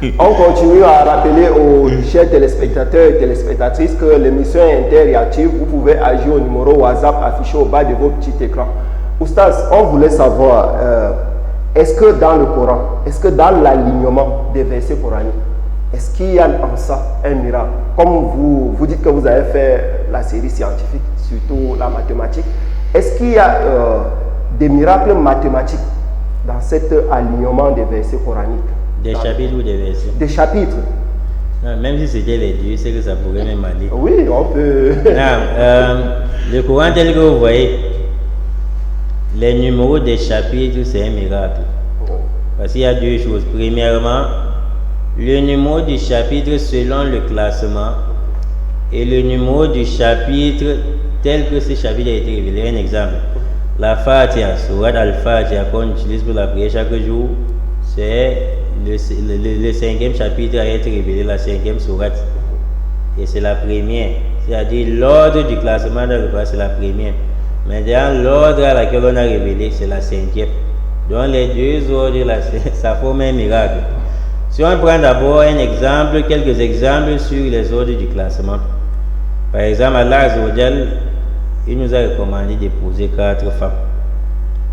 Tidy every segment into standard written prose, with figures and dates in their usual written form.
On continue à rappeler aux chers téléspectateurs et téléspectatrices que l'émission est interactive. Vous pouvez agir au numéro WhatsApp affiché au bas de vos petits écrans. Oustaz, on voulait savoir, est-ce que dans le Coran, est-ce que dans l'alignement des versets coraniques, est-ce qu'il y a en ça un miracle? Comme vous dites que vous avez fait la série scientifique, surtout la mathématique, est-ce qu'il y a des miracles mathématiques dans cet alignement des versets coraniques? Des chapitres ou des versets? Des chapitres. Non, même si c'était les deux, c'est que ça pourrait même aller. Oui, on peut. Le Coran tel que vous voyez, les numéros des chapitres, c'est un miracle. Parce qu'il y a deux choses. Premièrement, le numéro du chapitre selon le classement et le numéro du chapitre tel que ce chapitre a été révélé. Un exemple, la Fatiha, Surat Al-Fatiha qu'on utilise pour la prière chaque jour, c'est le cinquième chapitre a été révélé, la cinquième sourate. Et c'est la première. C'est-à-dire l'ordre du classement dans le Coran, c'est la première. Mais dans l'ordre à laquelle on a révélé, c'est la cinquième. Donc les deux ordres, là, ça forme un miracle. Si on prend d'abord un exemple, quelques exemples sur les ordres du classement. Par exemple, Allah Azzawajal, il nous a recommandé d'épouser 4 femmes.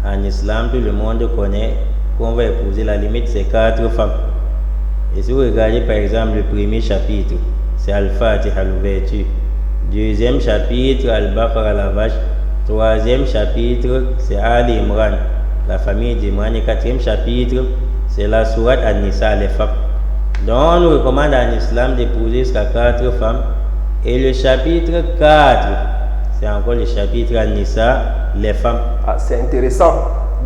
En islam, tout le monde connaît qu'on va épouser, la limite c'est 4 femmes. Et si vous regardez par exemple le premier chapitre, c'est Al-Fatiha, l'ouverture. Deuxième chapitre, Al-Baqarah, la vache. Troisième chapitre, c'est Ali Imran, la famille d'Imran. Et quatrième chapitre, c'est la sourate An-Nisa, les femmes. Donc on nous recommande en islam d'épouser jusqu'à 4 femmes. Et le chapitre 4, c'est encore le chapitre An-Nisa, les femmes. Ah, c'est intéressant.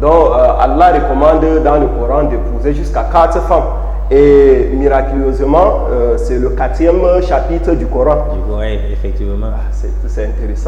Donc Allah recommande dans le Coran d'épouser jusqu'à 4 femmes. Et miraculeusement, c'est le 4e chapitre du Coran. Du Coran, effectivement. Ah, c'est intéressant.